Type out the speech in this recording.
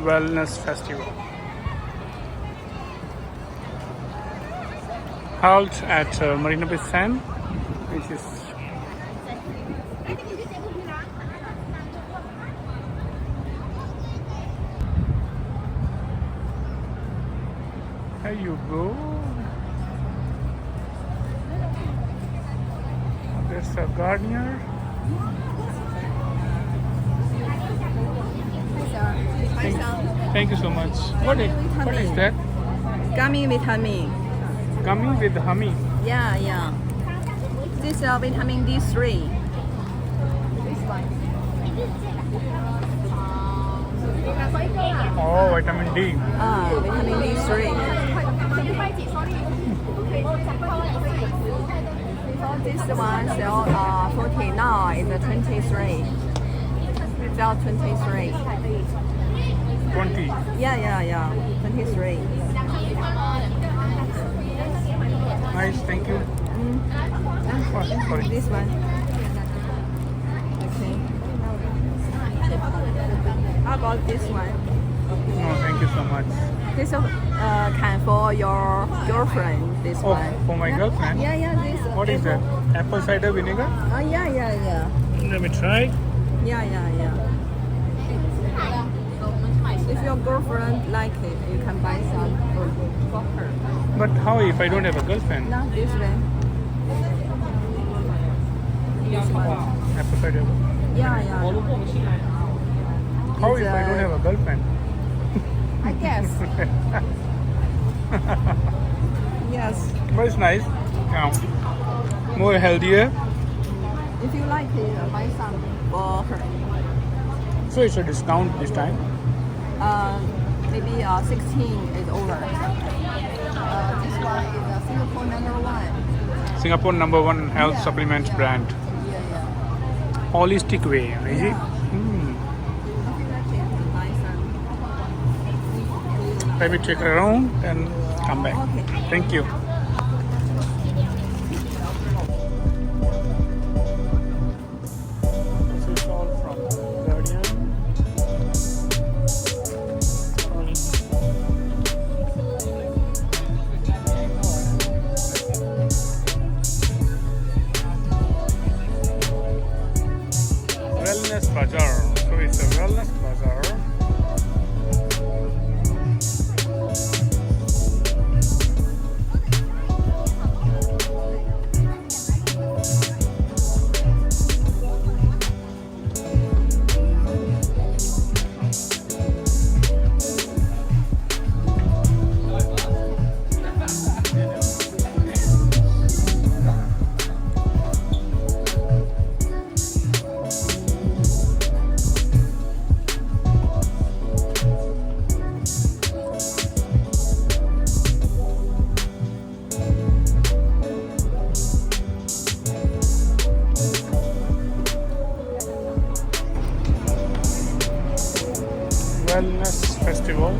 Wellness Festival. Held at Marina Bay Sands, which is there you go. There's a gardener. Thank you so much. What is that? Gummy vitamin. Gummy with honey. Yeah. This is vitamin D3. Oh, vitamin D. Vitamin D3. This one sell 40, now it's 23. Sell 23. 20. Yeah. 23. Nice, thank you. Oh, sorry. This one. Okay. How about this one? No, thank you so much. This can for your girlfriend. This Oh, one. for my girlfriend? Yeah. This. What is that? Apple cider vinegar? Yeah. Let me try. Yeah. If your girlfriend like it, you can buy some for her. But how if I don't have a girlfriend? Not this one. This one. Apple cider. Yeah. How if I don't have a girlfriend? I guess. Yes. But it's nice. Yeah. More healthier. If you like it, buy some for her. So it's a discount this time. Maybe 16 is over. This one is Singapore #1. Singapore #1 health supplement brand. Yeah. Holistic way, is it? If you like it, buy some. Let me check around and come back. Okay. Thank you. This is all from Guardian. Wellness Bazaar. So it's a wellness bazaar. Wellness Festival.